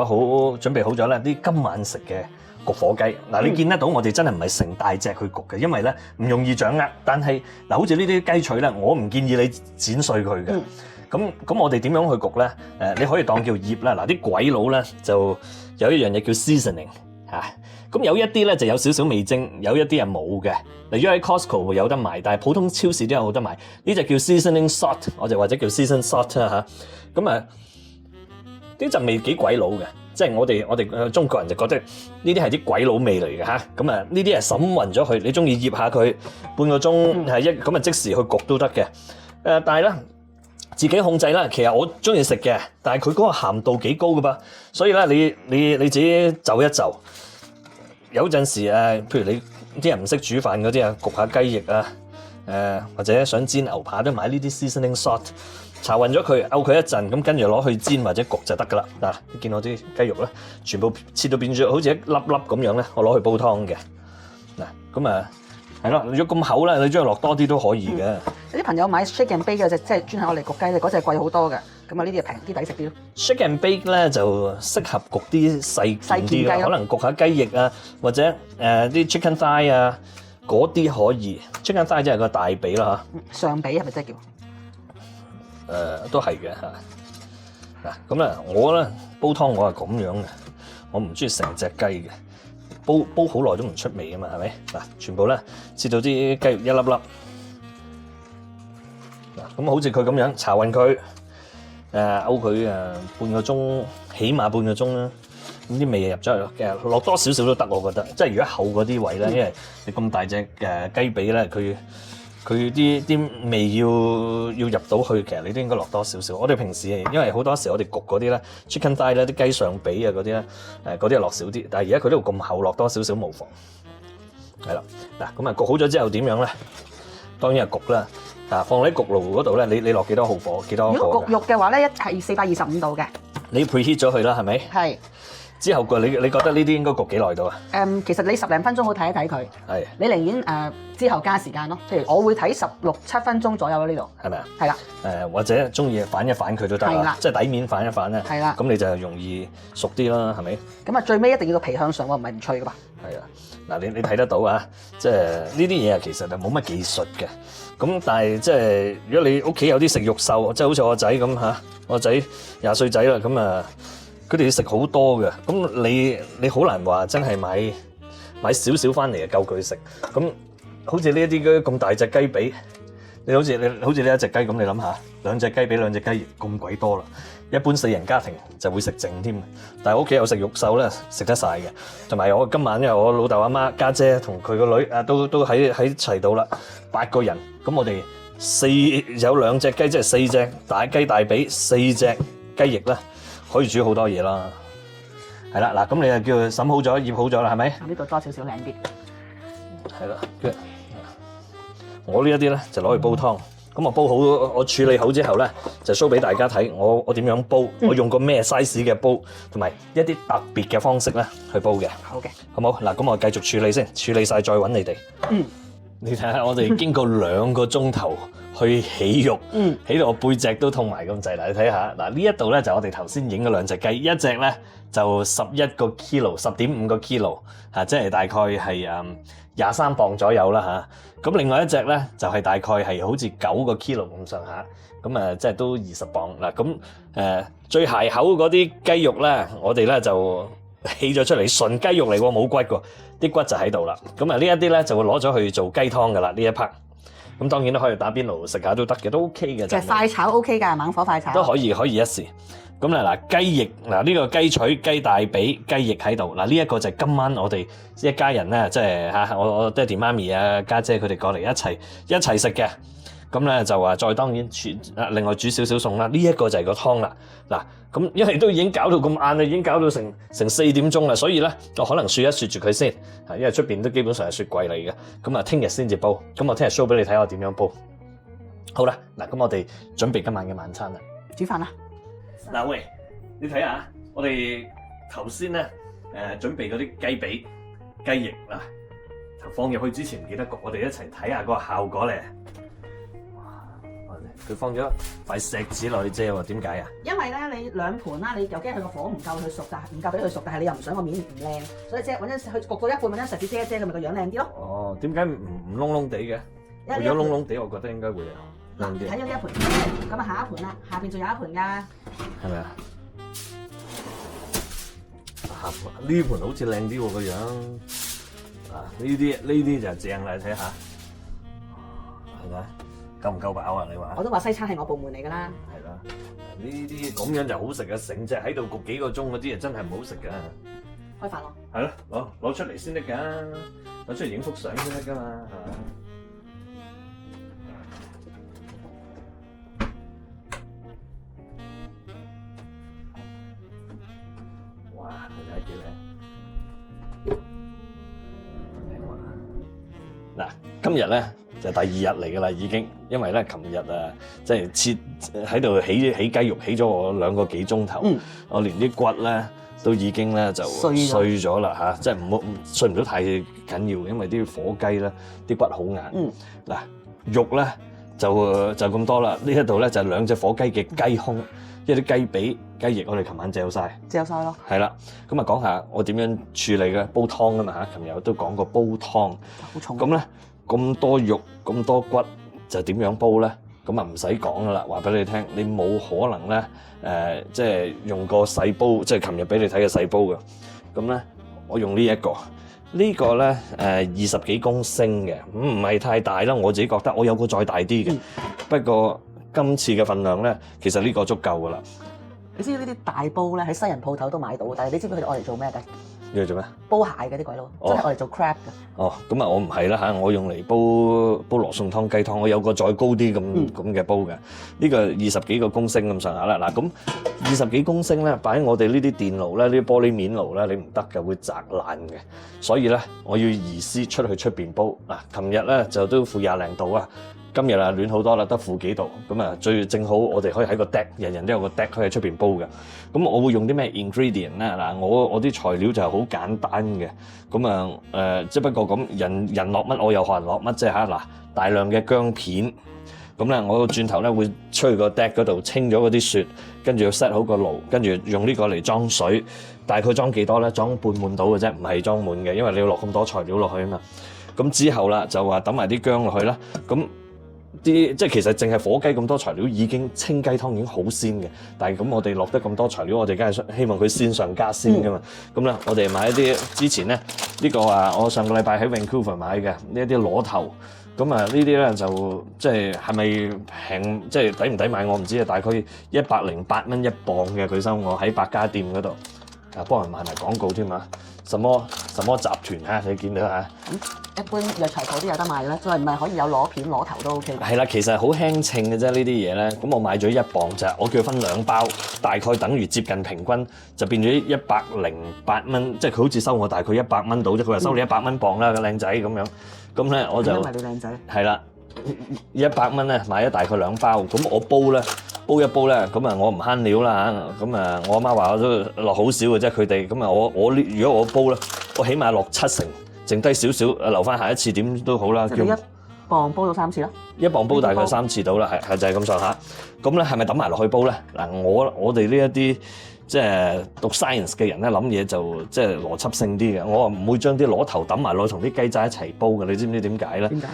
好咗咧啲今晚食嘅焗火雞。嗱，你見得到我哋真係唔係成大隻去焗嘅，因為咧唔容易掌握。但係嗱，好似呢啲雞腿咧，我唔建議你剪碎佢嘅。咁我哋點樣去焗咧？你可以當叫醃啦。嗱，啲鬼佬咧就有一樣嘢叫 seasoning 嚇。咁有一啲咧就有少少味精，有一啲係冇嘅。例如喺 Costco 會有得賣，但係普通超市都有得賣。呢隻叫 seasoning salt， 我就或者叫 season salt 啦嚇。咁啊，呢陣味幾鬼佬嘅，即係我哋中國人就覺得呢啲係啲鬼佬味嚟嘅嚇。咁啊，呢啲係審勻咗佢，你中意醃下佢半個鐘係咁啊，即時去焗都得嘅。但係咧自己控制啦。其實我中意食嘅，但係佢嗰個鹹度幾高㗎噃，所以咧你自己就一就。有陣時譬如你啲人唔識煮飯嗰啲啊，焗下雞翼啊，或者想煎牛扒都買呢啲 seasoning salt， 搽勻咗佢，漚佢一陣，咁跟住攞去煎或者焗就得噶啦。嗱，你見我啲雞肉咧，全部切到變咗好似一粒粒咁樣咧，我攞去煲湯嘅。嗱，咁啊係咯，如果咁厚咧，你將佢落多啲都可以嘅。有啲朋友買 shake and bake 嘅，即係專係我嚟焗雞咧，嗰隻貴好多嘅。咁啊，呢啲係平啲抵食啲咯。Shake and bake 咧就適合焗啲細件啲啦，可能焗下雞翼啊，或者啲 chicken thigh 啊，嗰啲可以 chicken thigh 即係個大髀啦上髀係咪即係叫？都係嘅嚇。嗱咁咧，我咧煲湯我係咁樣嘅，我唔中意成隻雞嘅，煲好耐都唔出味啊嘛，係咪？嗱，全部咧切到啲雞肉一粒粒，嗱咁好似佢咁樣搽勻佢，勾佢半個鐘，起碼半個鐘啦。咁啲味入咗去，其實落多少少都得，我覺得。即係如果厚嗰啲位咧，因為你咁大隻雞髀咧，佢啲味要入到去，其實你都應該落多少少。我哋平時因為好多時我哋焗嗰啲咧 chicken thigh 咧，啲雞上髀啊嗰啲咧，嗰啲係落少啲。但係而家佢呢度咁厚，落多少少無妨。係啦，嗱咁啊焗好咗之後點樣咧？當然係焗啦。放喺焗爐嗰度咧，你落幾多號火？幾多火？如果焗肉嘅話咧，一係425度嘅。你 preheat 咗佢啦，係咪？係。之後你覺得呢啲應該焗幾耐到啊？其實你10零分鐘好睇一睇佢。係。你寧願之後加時間咯，譬如我會睇16、7分鐘左右喺呢度。係咪啊？係啦。或者中意反一反佢都得啦，即係底面反一反咧。係啦。咁你就容易熟啲啦，係咪？咁啊，最尾一定要個皮向上喎，唔係唔脆噶嘛。係啊。嗱，你睇得到啊，即係呢啲嘢啊，其實就冇乜技術嘅。咁但係即係如果你屋企有啲食肉獸，即係好似我仔咁嚇，我仔20歲仔啦，咁啊，佢哋要食好多嘅。咁你好難話真係買少少翻嚟就夠佢食。咁好似呢一啲咁大隻雞髀，你好似呢一隻雞咁，你諗下兩隻雞髀兩隻雞翼咁鬼多啦。一般4人家庭就會食剩添，但係屋企有食肉獸咧，食得晒嘅。同埋我今晚因為我老豆阿媽家姐同佢個女都喺齊度啦，8個人。咁我哋有2隻雞，即係4隻大雞大髀，4隻雞翼啦，可以煮好多嘢啦。係啦，嗱咁你就叫佢審好咗、醃好咗啦，係咪？呢度多少少靚啲。係啦，我呢一啲咧就攞去煲湯。咁我煲好，我處理好之後咧，就 show 俾大家睇，我點樣煲，我用個咩 size 嘅煲，同埋一啲特別嘅方式咧去煲嘅。好嘅，好冇？嗱，咁我繼續處理先，處理晒再揾你哋。你睇下，我哋經過2個鐘頭去起肉，起到我背脊都痛埋咁滯啦。你睇下，嗱呢一度咧就我哋頭先影嘅2隻雞，一隻咧就11個 kilo， 10.5個 kilo 嚇，即係大概係23磅左右啦嚇。咁另外一隻咧就係大概係好似9個 kilo 咁上下，咁即係都20磅嗱。咁最鞋口嗰啲雞肉咧，我哋咧就起咗出嚟，純雞肉嚟喎，冇骨喎，啲骨就喺度啦。咁呢一啲咧就會攞咗去做雞湯噶啦，呢一 part。咁當然都可以打邊爐食下都得嘅，都 OK 嘅。其實快炒 OK 㗎，猛火快炒都可以一時。咁嗱雞翼嗱呢個雞腿、雞大髀、雞翼喺度嗱，呢一個就係今晚我哋一家人咧，即係嚇我爹哋媽咪啊、家姐佢哋過嚟一齊食嘅。咁咧就話再當然另外煮少少餸啦。呢一個就係個湯啦。嗱咁因為都已經搞到咁晏啦，已經搞到成4點鐘啦，所以咧我可能雪一雪住佢先，因為出邊都基本上係雪櫃嚟嘅。咁啊，聽日先至煲。咁我聽日 show 俾你睇我點樣煲。好啦，嗱咁我哋準備今晚嘅晚餐啦。煮飯啦。嗱喂，你睇下，我哋頭先咧準備嗰啲雞髀、雞翼嗱，放入去之前唔記得焗，我哋一齊睇下個效果咧。佢放咗塊錫紙落去啫喎，點解啊？因為咧你2盤啦，你又驚佢個火唔夠佢熟，但係唔夠俾佢熟，但係你又唔想個面唔靚，所以即係揾張佢焗到一半，揾張錫紙遮一遮，佢咪個樣靚啲咯。哦，點解唔窿窿地嘅？如果窿窿地，我覺得應該會靚啲。睇咗呢一盤，咁啊下一盤啦，下邊仲有一盤㗎。係咪啊？呢盤好似靚啲喎個樣。呢啲就正啦，你睇下，係咪？夠唔夠飽啊？你話？我都話西餐係我部門嚟㗎啦。係啦，呢啲咁樣就好食啊！成隻喺度焗幾個鐘嗰啲啊，真係唔好食㗎。開飯咯。係咯，攞出嚟先得㗎，攞出嚟影幅相先得㗎嘛，係嘛？哇！睇睇幾靚。嗱，今日咧就第2日嚟㗎啦，已經，因為咧琴日即係切喺度起雞肉，起咗我2個幾鐘頭，我連啲骨咧都已經咧就碎咗啦嚇，即係唔好碎唔到太緊要，因為啲火雞咧啲骨好硬。嗱，肉咧就咁多啦。呢一度咧就係2隻火雞嘅雞胸，一啲雞髀、雞翼，我哋琴晚嚼晒。嚼晒咯。係啦，咁啊講下我點樣處理嘅煲湯啊嘛嚇，琴日都講過煲湯。好重。咁咧咁多肉咁多骨，就點樣煲咧？咁啊唔使講噶啦，話俾你聽，你冇可能咧即係用個細煲，即係琴日俾你睇嘅細煲嘅。咁咧，我用呢一個，呢個咧20幾公升嘅，唔係太大啦。我自己覺得，我有個再大啲嘅，不過今次嘅份量咧，其實呢個足夠噶啦。你知呢啲大煲咧喺西人鋪頭都買到，但係你知唔知佢哋愛嚟做咩嘅？要做咩？煲蟹嘅啲鬼佬，真係愛嚟做 crab 嘅。哦，咁啊，我唔係啦嚇，我用嚟煲羅宋湯、雞湯，我有個再高啲咁嘅煲嘅。呢個20幾個公升咁上下啦。嗱，咁20幾公升咧，擺喺我哋呢啲電爐咧，呢啲玻璃面爐咧，你唔得嘅，會砸爛嘅。所以咧，我要移師出邊煲。嗱，琴日咧就都負20零度啊。今日啊暖好多啦，得負幾度，咁啊最正好我哋可以喺個 deck，人人都有個 deck 可以喺出邊煲嘅。咁我會用啲咩 ingredient 咧？嗱，我啲材料就係好簡單嘅，咁啊只不過咁人落乜我又學人落乜啫嚇。嗱，大量嘅薑片，咁咧我轉頭咧會出去個 deck 嗰度清咗嗰啲雪，跟住 set 好個爐，跟住用呢個嚟裝水，大概裝幾多咧？裝半滿到嘅啫，唔係裝滿嘅，因為你要落咁多材料落去啊嘛。咁之後啦就話揼埋啲薑落去啦，咁。即係其實淨係火雞咁多材料已經清雞湯已經好鮮嘅，但係咁我哋落得咁多材料，我哋梗係希望佢鮮上加鮮噶嘛。咁咧，我哋買一啲之前咧呢個我上個禮拜喺 Vancouver 買嘅呢一啲螺頭，咁啊呢啲咧就即係咪平，即係抵唔抵買我唔知啊。大概108蚊一磅嘅，佢收我喺百家店嗰度幫人賣埋廣告添啊！什麼集團嚇？你見到嚇？一般藥材鋪都有得賣咧，再唔係可以有螺片、螺頭都 OK。係啦，其實好輕稱嘅啫，呢啲嘢咧。咁我買咗1磅咋，我叫佢分2包，大概等於接近平均，就變咗108蚊，即係佢好似收我大概100蚊到啫。佢話收你100蚊磅啦，個靚仔咁樣。咁咧我就因為你靚仔。係啦，100蚊咧買咗大概2包，咁我煲咧。煲一煲咧，咁啊我唔慳料啦嚇，咁啊我阿媽話我都落好少嘅啫，佢哋咁啊我呢如果我煲咧，我起碼落70成，剩低少少留翻下一次點都好啦。就1磅煲到3次咯。1磅煲大概3次到啦，係就係咁上下。咁咧係咪揼埋落去煲咧？嗱，我哋呢一啲即係讀 science 嘅人咧，諗嘢就即係邏輯性啲嘅。我唔會將啲螺頭揼埋落去同啲雞仔一齊煲嘅，你知唔知點解咧？點解？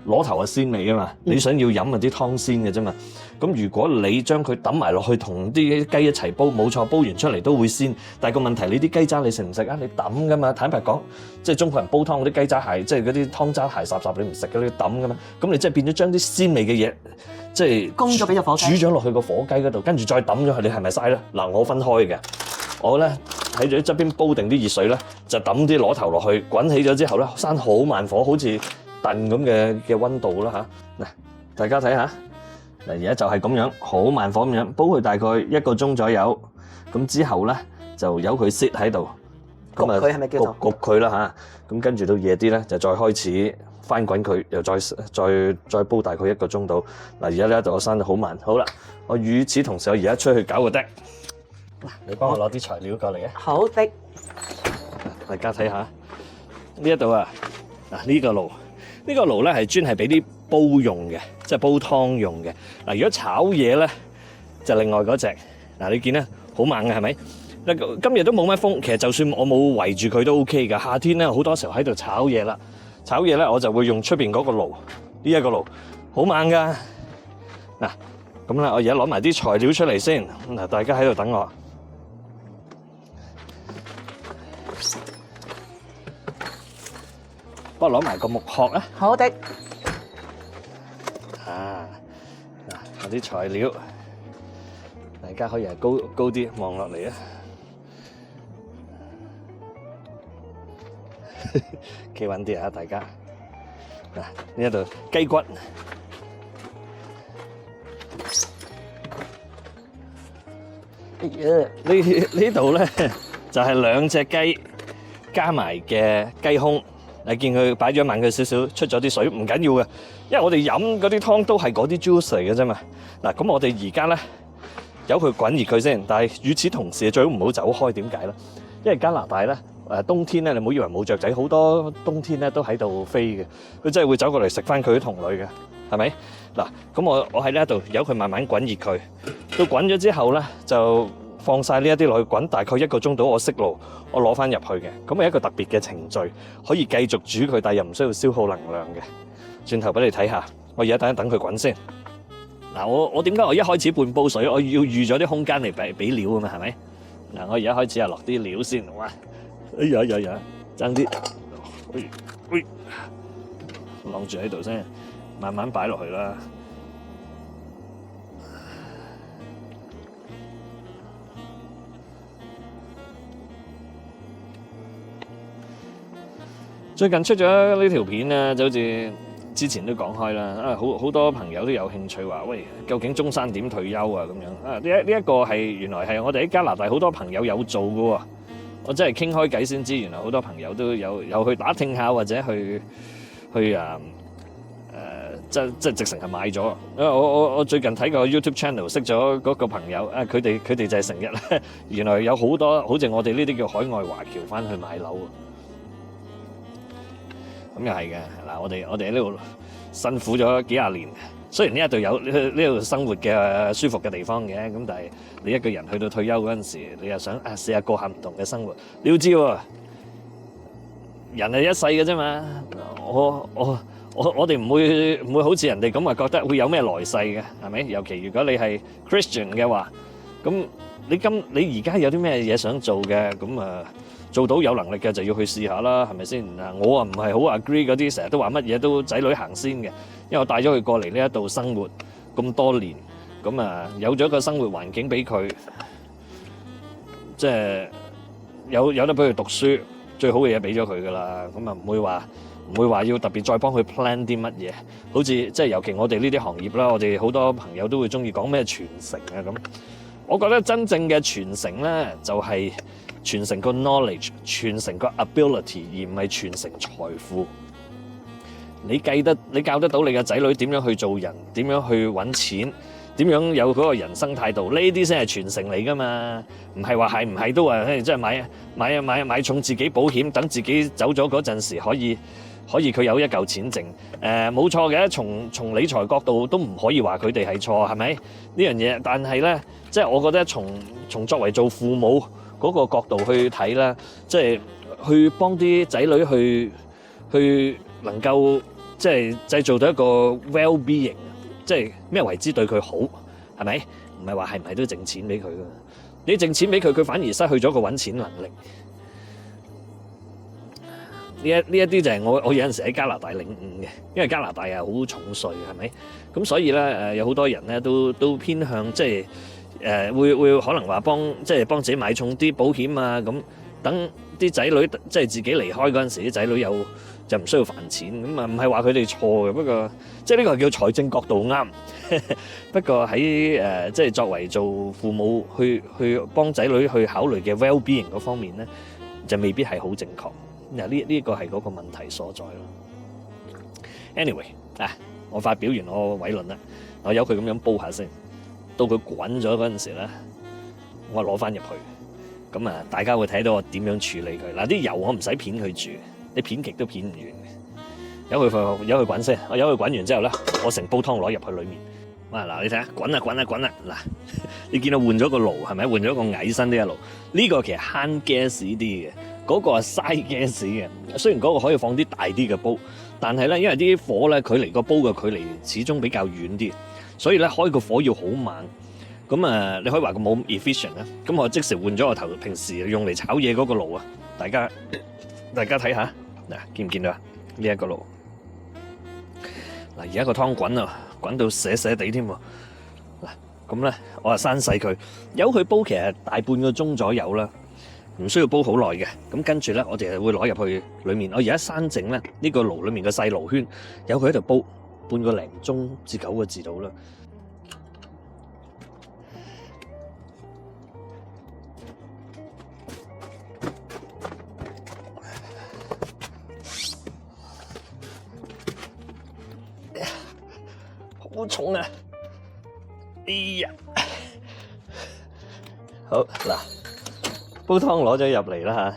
螺頭係鮮味啊嘛，你想要飲啊啲湯鮮嘅啫嘛。咁如果你將佢揼埋落去同啲雞一齊煲，冇錯，煲完出嚟都會鮮。但係個問題，你啲雞渣你食唔食啊？你揼噶嘛。坦白講，即係中國人煲湯嗰啲雞渣係，即係嗰啲湯渣係霎霎，你唔食嘅，你要揼噶嘛。咁你即係變咗將啲鮮味嘅嘢，即係供咗俾隻火雞，煮咗落去個火雞嗰度，跟住再揼咗佢，你係咪嘥咧？嗱，我分開嘅，我咧喺咗側邊煲定啲熱水咧，就揼啲螺頭落去，滾起咗之後咧，閂好慢火，好似燉咁嘅溫度啦嚇。嗱，大家睇下。嗱，而家就係咁樣，好慢火咁樣煲佢大概1個鐘左右，咁之後咧就由佢 sit 喺度，焗佢係咪叫做焗佢啦嚇？咁跟住到夜啲咧就再開始翻滾佢，又再煲大概1個鐘度。嗱，而家咧就我閂得好慢，好啦，我與此同時我而家出去搞個 deck。嗱，你幫我攞啲材料過嚟啊！好的，大家睇下呢一度啊，嗱呢個爐。呢個爐咧係專係俾啲煲用嘅，即係煲湯用嘅。嗱，如果炒嘢咧，就另外嗰隻。嗱，你見咧好猛嘅係咪？嗱，今日都冇乜風，其實就算我冇圍住佢都 OK 㗎。夏天咧好多時候喺度炒嘢啦，炒嘢咧我就會用出邊嗰個爐，呢一個爐好猛㗎。嗱，咁咧我而家攞埋啲材料出嚟先。嗱，大家喺度等我。幫我攞埋個木殼啊！好的。嗱啲材料，大家可以係高啲望落嚟啊！企穩啲啊，大家。嗱，呢一度雞骨，呢度咧就係2隻雞加埋嘅雞胸。你見佢擺咗慢佢少少，出咗啲水唔緊要嘅，因為我哋飲嗰啲湯都係嗰啲 juice 嚟嘅啫嘛。嗱，咁我哋而家咧由佢滾熱佢先，但係與此同時最好唔好走開，點解咧？因為加拿大咧冬天咧，你唔好以為冇雀仔，好多冬天咧都喺度飛嘅，佢真係會走過嚟食翻佢啲同類嘅。係咪？嗱，咁我喺呢一度由佢慢慢滾熱佢，到滾咗之後咧就放晒呢一啲落去滾，大概1個鐘到我熄爐，我攞翻入去嘅，咁係一個特別嘅程序，可以繼續煮佢，但係又唔需要消耗能量嘅。轉頭俾你睇下，我而家等一等佢滾先。嗱，我點解我一開始半煲水，我要預咗啲空間嚟俾料啊嘛，係咪？嗱，我而家開始落啲料先，哇！哎呀，爭啲，晾住喺度先，慢慢擺落去啦。最近出咗呢條片咧，就好似之前都講開啦，好多朋友都有興趣話，喂，究竟中山點退休啊？咁樣啊，呢一個係原來係我哋喺加拿大好多朋友有做嘅喎，我真係傾開偈先知，原來好多朋友都有去打聽下或者去即係直情係買咗。因為我最近睇個 YouTube channel 識咗嗰個朋友，佢哋就係成日咧，原來有好多好似我哋呢啲叫海外華僑翻去買樓。咁又係嘅，嗱，我哋喺呢度辛苦咗幾廿年，雖然呢一度有呢度生活嘅舒服嘅地方嘅，咁但係你一個人去到退休嗰陣時，你又想試下過下唔同嘅生活。你要知喎，人係一世嘅啫嘛，我哋唔會好似人哋咁話覺得會有咩來世嘅，係咪？尤其如果你係 Christian 嘅話，咁你而家有啲咩嘢想做嘅，咁做到有能力嘅就要去試下啦，係咪先？我唔係好 agree 嗰啲成日都話乜嘢都仔女行先嘅，因為我帶咗佢過嚟呢一度生活咁多年，咁有咗個生活環境俾佢，即係有得俾佢讀書，最好嘅嘢俾咗佢噶啦，咁唔會話要特別再幫佢 plan 啲乜嘢，好似即係尤其我哋呢啲行業啦，我哋好多朋友都會中意講咩傳承啊咁，我覺得真正嘅傳承咧就係傳承個 knowledge， 傳承個 ability， 而唔係傳承財富。你教得到你嘅仔女點樣去做人，點樣去揾錢，點樣有嗰個人生態度，呢啲先係傳承嚟噶嘛。唔係話係唔係都話即係買重自己保險，等自己走咗嗰陣時可以佢有一嚿錢剩。冇錯嘅，從理財角度都唔可以話佢哋係錯，係咪呢樣嘢？但係咧，即係我覺得從作為做父母嗰個角度去睇啦，即係去幫啲仔女去能夠即係製造到一個 well-being， 即係咩為之對佢好，係咪？唔係話係唔係都剩錢俾佢噶？你剩錢俾佢，佢反而失去咗個揾錢能力。呢一啲就係我有陣時喺加拿大領悟嘅，因為加拿大係好重稅，係咪？咁所以咧有好多人咧都偏向即係。會可能話幫自己買重啲保險啊，咁等啲仔女即係自己離開嗰陣時，啲仔女就唔需要煩錢，咁唔係話佢哋錯嘅，不過即係呢個係叫財政角度啱。不過喺即係作為做父母去幫仔女去考慮嘅 well-being 嗰方面咧，就未必係好正確。呢個係嗰個問題所在咯。Anyway 我發表完我偉論啦，我由佢咁樣煲下先。到佢滾咗嗰陣時咧，我攞翻入去，咁大家會睇到我點樣處理佢。嗱，啲油我唔使片佢住，你片極都片唔完。由佢滾先，我由佢滾完之後咧，我成煲湯攞入去裡面。嗱，你睇下，滾啦，嗱，你見到換咗個爐係咪？換咗個矮身啲嘅爐，呢個其實慳 gas 啲嘅，嗰個係嘥 gas 嘅。雖然嗰個可以放啲大啲嘅煲，但係咧，因為啲火咧距離個煲嘅距離始終比較遠啲。所以咧開個火要好猛，咁你可以話佢冇 efficient 啦。咁我即時換咗我平時用嚟炒嘢嗰個爐啊，大家睇下，嗱，見唔見到啊？呢一個爐，嗱，而家個湯滾啊，滾到瀉瀉地添喎。嗱，咁咧我刪細佢，由佢煲其實大半個鐘左右啦，唔需要煲好耐嘅。咁跟住咧，我哋會攞入去裡面。我而家刪整咧呢個爐裡面嘅細爐圈，由佢喺度煲。半個零鐘至9個字到啦，好重啊！哎呀，好嗱，煲湯攞咗入嚟啦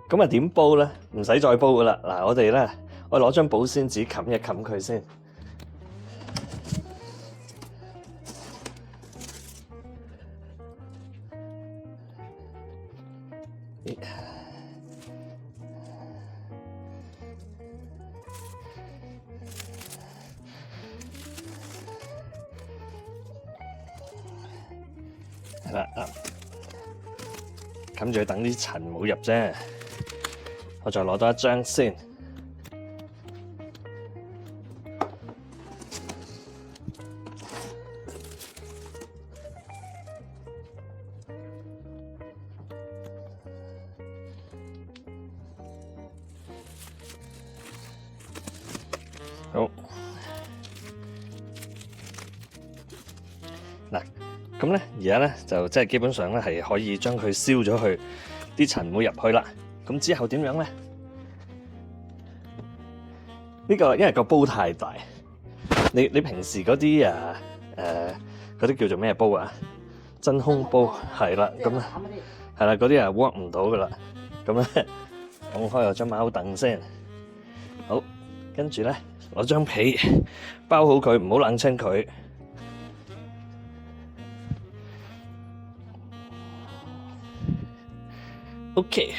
嚇，咁點煲咧？唔使再煲噶啦，嗱，我攞張保鮮紙冚一冚佢先。係啦，冚住等啲塵冇入啫。我再攞多一張先。好，嗱，咁咧而家咧就即係基本上咧係可以將佢燒咗去，啲塵冇入去啦。咁之後點樣咧？呢個因為個煲太大，你平時嗰啲嗰啲叫做咩煲啊？真空煲係啦，咁啊係啦，嗰啲work 唔到噶啦。咁咧，攞開我張貓凳先，好，跟住咧攞張被包好佢，唔好冷親佢。OK。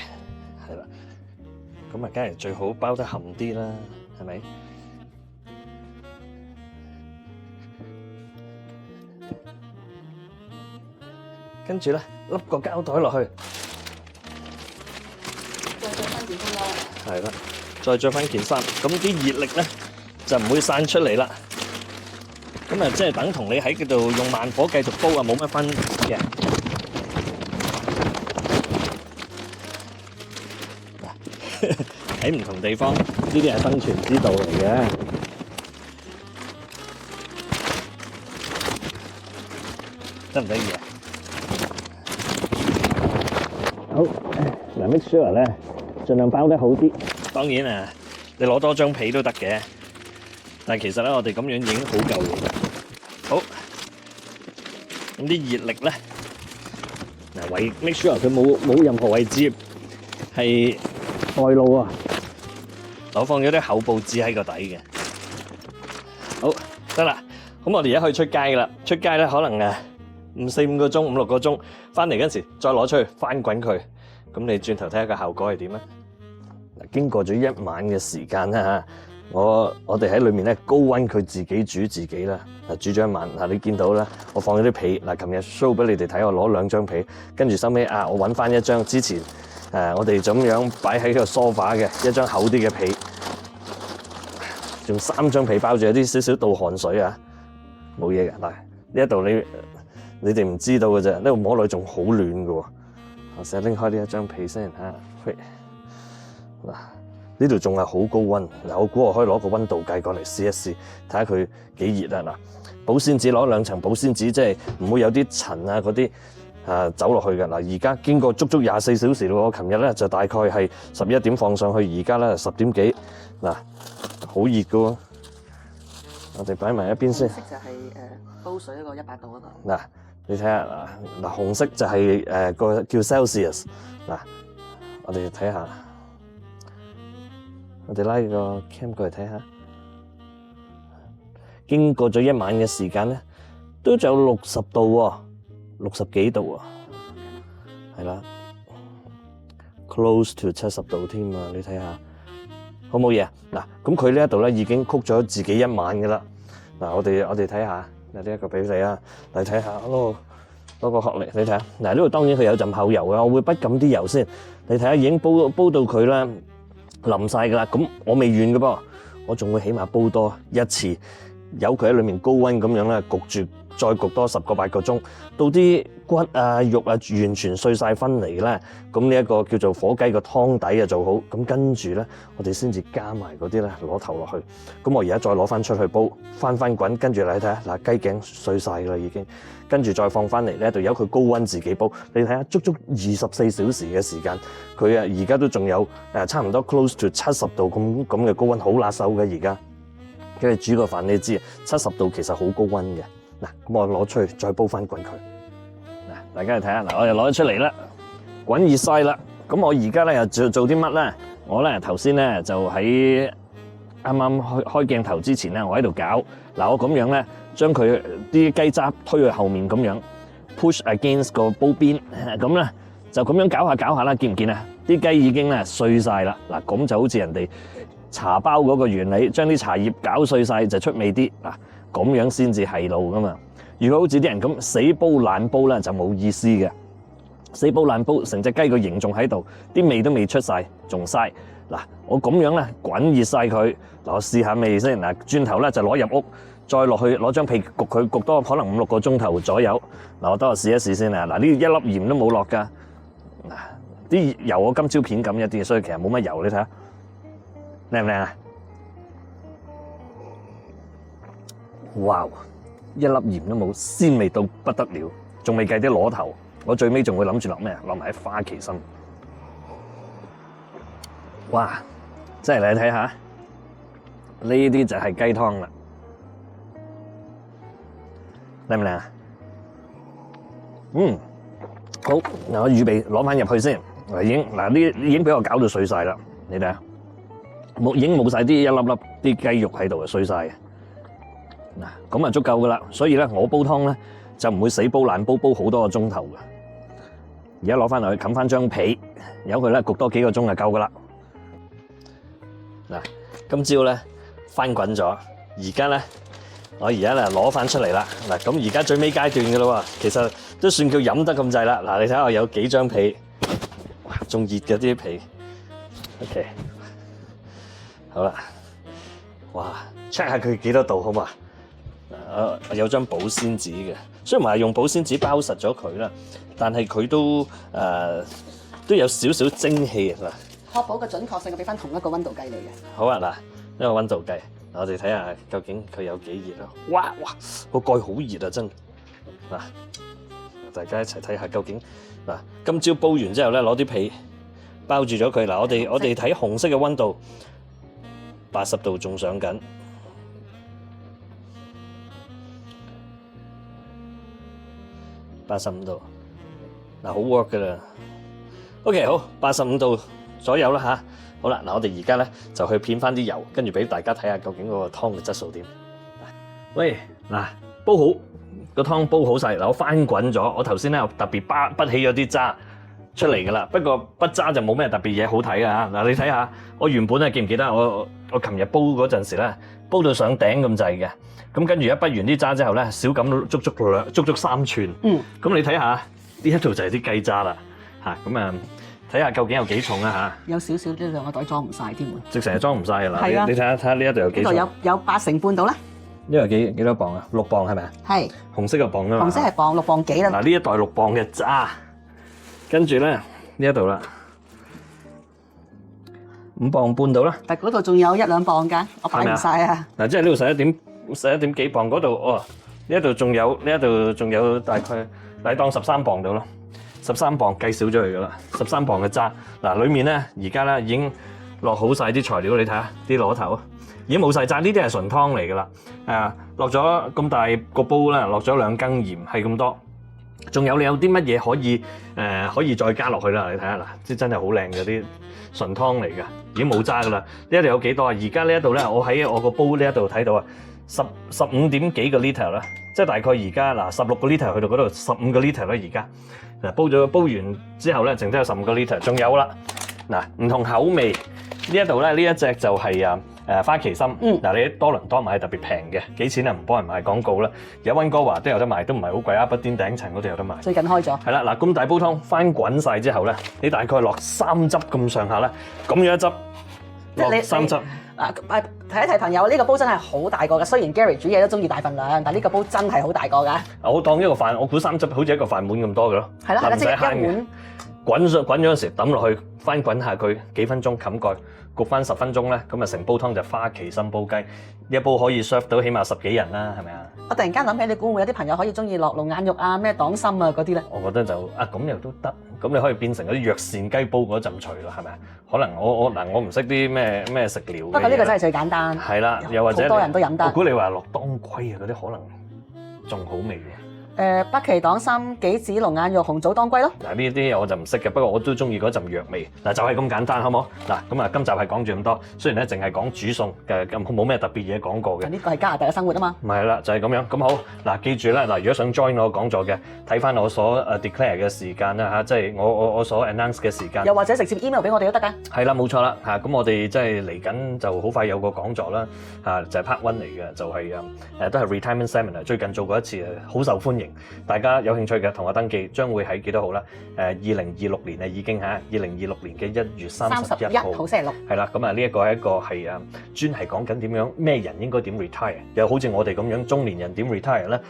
係啦，咁啊，梗係最好包得冚啲啦，係咪？跟住咧，笠個膠袋落去，再着翻件衫咯。係啦，再着翻件衫，咁啲熱力咧就唔會散出嚟啦。咁啊，即係等同你喺嗰度用慢火繼續煲啊，冇乜分別嘅。喺唔同地方，呢啲係生存之道嚟嘅。得唔得意啊？好，嗱 make sure 咧，盡量包得好啲。當然啊，你攞多張被都得嘅，但係其實咧，我哋咁樣已經好夠嘅。好，咁啲熱力咧，嗱make sure 佢冇任何位置係外露啊！我放咗啲厚報紙喺個底嘅。好，得啦。咁我哋而家可以出街噶啦。出街咧可能5-4個鐘、5-6個鐘，翻嚟嗰陣時再攞出去翻滾佢。咁你轉頭睇下個效果係點咧？嗱，經過咗一晚嘅時間啦嚇，我哋喺裏面咧高溫佢自己煮自己啦。嗱，煮咗一晚，嗱你見到啦，我放咗啲被。嗱，琴日 show 俾你哋睇，我攞2張被，跟住收尾我揾翻一張之前。我哋就咁樣擺喺個梳化嘅一張厚啲嘅被，用3張被包住，有啲少少倒汗水啊，冇嘢嘅。嗱，呢一度你哋唔知道嘅啫，呢度摸落仲好暖嘅喎。我試下拎開呢一張被先嚇，嗱，呢度仲係好高溫。嗱，我估我可以攞個溫度計過嚟試一試，睇下佢幾熱啊。嗱，保鮮紙攞2層保鮮紙，即係唔會有啲塵啊嗰啲。走落去嘅。嗱，而家經過足足24小時咯。我琴日咧就大概係11點放上去，而家咧10點幾，嗱，好熱嘅喎。我哋擺埋一邊先。色就係煲水嗰個100度嗰個。嗱，你睇下嗱，紅色就係個叫 Celsius。嗱，我哋睇下，我哋拉個 cam 過嚟睇下。經過咗一晚嘅時間咧，都仲有60度喎。60幾度啊，係啦 ，close to 70度添啊！你睇下，好冇嘢啊？嗱，咁佢呢一度咧已經 cook 咗自己一晚嘅啦。嗱，我哋睇下，嗱呢一個俾你啊，你睇下攞個殼嚟，你睇下。嗱，呢度當然佢有陣厚油嘅，我會滗咁啲油先。你睇下已經煲到佢啦，淋晒噶啦。咁我未完嘅噃，我仲會起碼煲多一次，由佢喺裏面高溫咁樣咧焗住。再焗多10個8個鐘，到啲骨啊肉啊完全碎晒分離咧，咁呢一個叫做火雞個湯底啊做好，咁跟住咧我哋先至加埋嗰啲咧攞頭落去。咁我而家再攞翻出去煲，翻滾，跟住你睇下嗱雞頸碎晒㗎啦已經，跟住再放翻嚟呢度由佢高溫自己煲。你睇下足足24小時嘅時間，佢而家都仲有差唔多 close to 70度咁嘅高溫，好辣手嘅而家。跟住煮個飯你知70度其實好高溫嘅。嗱，咁我攞出去再煲翻滾佢。嗱，大家嚟睇下，嗱，我又攞咗出嚟啦，滾熱晒啦。咁我而家咧又做啲乜咧？我咧頭先咧就喺啱啱開鏡頭之前咧，我喺度搞。嗱，我咁樣咧將佢啲雞汁推去後面咁樣 push against 個煲邊，咁咧就咁樣搞下啦，見唔見啊？啲雞已經咧碎晒啦。嗱，咁就好似人哋茶包嗰個原理，將啲茶葉攪碎晒就出味啲。嗱，咁樣先至係路噶嘛。如果好似啲人咁死煲爛煲咧，就冇意思嘅。死煲爛煲，成隻雞個形仲喺度，啲味都未出晒，仲嘥。嗱，我咁樣咧滾熱晒佢，嗱我試下味先。嗱，轉頭咧就攞入屋，再落去攞張被焗佢，焗多可能5-6個鐘頭左右。嗱，我等我試一試先啊。嗱，呢一粒鹽都冇落㗎。嗱，啲油我今朝片咁一啲，所以其實冇乜油。你睇下，靚唔靚啊？哇！一粒鹽都冇，鮮味到不得了，仲未計啲螺頭。我最尾仲會諗住落咩啊？落埋啲花旗參。哇！真係你睇下，呢啲就係雞湯啦，靚唔靚啊？好，嗱我預備攞翻入去先。已經俾我搞到碎晒啦，你睇下，已經冇晒啲一粒粒啲雞肉喺度啊，碎晒嘅。嗱，咁啊足夠噶啦。所以咧，我煲湯咧就唔會死煲爛煲，煲好多個鐘頭嘅。而家攞翻落去冚翻張被，由佢咧焗多幾個鐘就夠噶啦。嗱，今朝咧翻滾咗，而家咧我而家咧攞翻出嚟啦。嗱，咁而家最尾階段嘅咯喎，其實都算叫飲得咁滯啦。嗱，你睇下我有幾張被，哇，仲熱嘅啲被。OK， 好啦，哇 ，check 下佢幾多度好嘛？我有張保鮮紙嘅，雖然話用保鮮紙包實咗佢啦，但係佢都有少少蒸氣啊。確保個準確性，我俾翻同一個溫度計你嘅。好啊，嗱，呢個溫度計，我哋睇下究竟佢有幾熱啊！哇，個蓋好熱啊，真嗱，大家一齊睇下究竟嗱，今朝煲完之後咧，攞啲被包住咗佢。嗱，我哋睇紅色嘅溫度，80度仲上緊。85度，嗱好 work 噶啦。OK， 好，85度左右啦吓。好啦，嗱我哋而家咧就去片翻啲油，跟住俾大家睇下究竟嗰個湯嘅質素點。喂，嗱煲好個湯煲好晒，嗱我翻滾咗，我頭先咧特別筆起咗啲渣出嚟噶啦。不過筆渣就冇咩特別嘢好睇啊。嗱你睇下，我原本咧記唔記得我琴日煲嗰陣時咧，煲到上頂咁滯嘅。咁跟住一筆完啲渣之後咧，少咁足足3寸。咁你睇下呢一度就係啲雞渣啦，嚇咁啊，睇下究竟有幾重啊嚇？有少少呢兩個袋裝唔晒添喎。直成係裝唔晒㗎啦。係啊，你睇下呢一度有幾重？呢度有80半到啦。呢度幾多磅啊？6磅係咪啊？係。紅色嘅磅啊嘛。紅色係磅6磅幾啦。嗱呢一袋6磅嘅渣，跟住咧呢一度啦，5磅半到啦。但嗰度仲有1-2磅㗎，我擺唔晒啊。嗱，即係呢度11點幾磅，嗰度哦，呢一度仲有大概，你當13磅到咯，13磅計少咗佢噶啦，13磅嘅渣。嗱，裡面咧而家咧已經落好晒啲材料，你睇下啲螺頭已經冇晒渣，呢啲係純湯嚟噶啦。落咗咁大個煲啦，落咗2羹鹽，係咁多。仲有你有啲乜嘢可以再加落去啦？你睇下嗱，即真係好靚嘅啲純湯嚟噶，已經冇渣噶啦。呢一度有幾多啊？而家呢一度咧，我喺我個煲呢一度睇到啊。15點幾個 liter 啦，即係大概而家嗱16個 liter 去到嗰度15個 liter 啦。而家嗱煲完之後咧，剩低有15個 liter，仲有啦。嗱唔同口味呢一度咧，呢一隻就係花旗參。嗱你多倫多買特別平嘅，幾錢啊？唔幫人賣廣告啦。而家溫哥華都有得賣，都唔係好貴。阿伯丁頂層嗰度有得賣。最近開咗。係啦，嗱咁大煲湯翻滾晒之後咧，你大概落3汁咁上下啦，咁樣一汁落3汁。提一提朋友，呢個煲真係好大個㗎。雖然 Gary 煮嘢都中意大份量，但呢個煲真係好大個㗎。我當一個飯，我估3汁好似一個飯碗咁多嘅咯。係啦，即係一碗。滾咗嗰時抌落去，翻滾下佢幾分鐘，冚蓋焗翻10分鐘咧，咁啊成煲湯就花旗參煲雞，一煲可以 serve 到起碼10幾人啦，係咪啊？我突然間諗起，你估會有啲朋友可以中意落龍眼肉啊、咩黨參啊嗰啲咧？我覺得就咁又都得，咁你可以變成嗰啲藥膳雞煲嗰陣除咯，係咪啊？可能我唔識啲咩食療。不過呢個真係最簡單。係啦，又或者好多人都飲得。我估你話落當歸啊嗰啲可能仲好味嘅。北芪黨參、杞子、龍眼肉、紅棗當歸咯。嗱呢啲我就唔識嘅，不過我都中意嗰陣藥味。嗱就係咁簡單，好唔好？嗱咁啊，今集係講住咁多，雖然咧淨係講煮餸嘅，咁冇咩特別嘢講過嘅。呢個係加拿大嘅生活啊嘛。唔係啦，就係咁樣。咁好嗱，記住啦嗱，如果想 join 我講座嘅，睇翻我所declare 嘅時間啦嚇，即係我所 announce 嘅時間。又或者直接 email 俾我哋都得㗎。係啦，冇錯啦嚇。咁我哋即係嚟緊就好快有個講座啦嚇，就係 part one 嚟嘅，就係都係 retirement seminar，最近做過一次，好受歡迎。大家有興趣嘅同我登記，將會喺幾多號啦？2026年啊已經嚇，2026年嘅1月31號，好星期六。係啦，咁啊呢一個係一個係專係講緊點樣咩人應該點 retire，又好似我哋咁樣中年人點 retire 咧？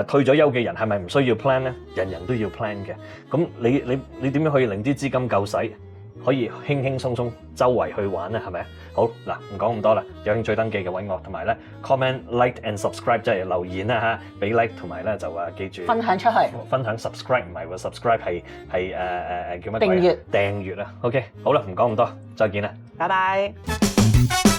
退咗休嘅人係咪唔需要 plan 咧？人人都要 plan 嘅。咁你點樣可以令啲資金夠使？可以輕輕鬆鬆周圍去玩咧，係咪？好嗱，唔講咁多啦，有興趣登記嘅揾我，同埋咧 comment like and subscribe 即係留言啦嚇，俾 like 同埋咧就記住分享出去，分享 subscribe 唔係喎 subscribe 係叫乜鬼？訂閱訂閱啊 ，OK，好啦，唔講咁多，再見啦，拜拜。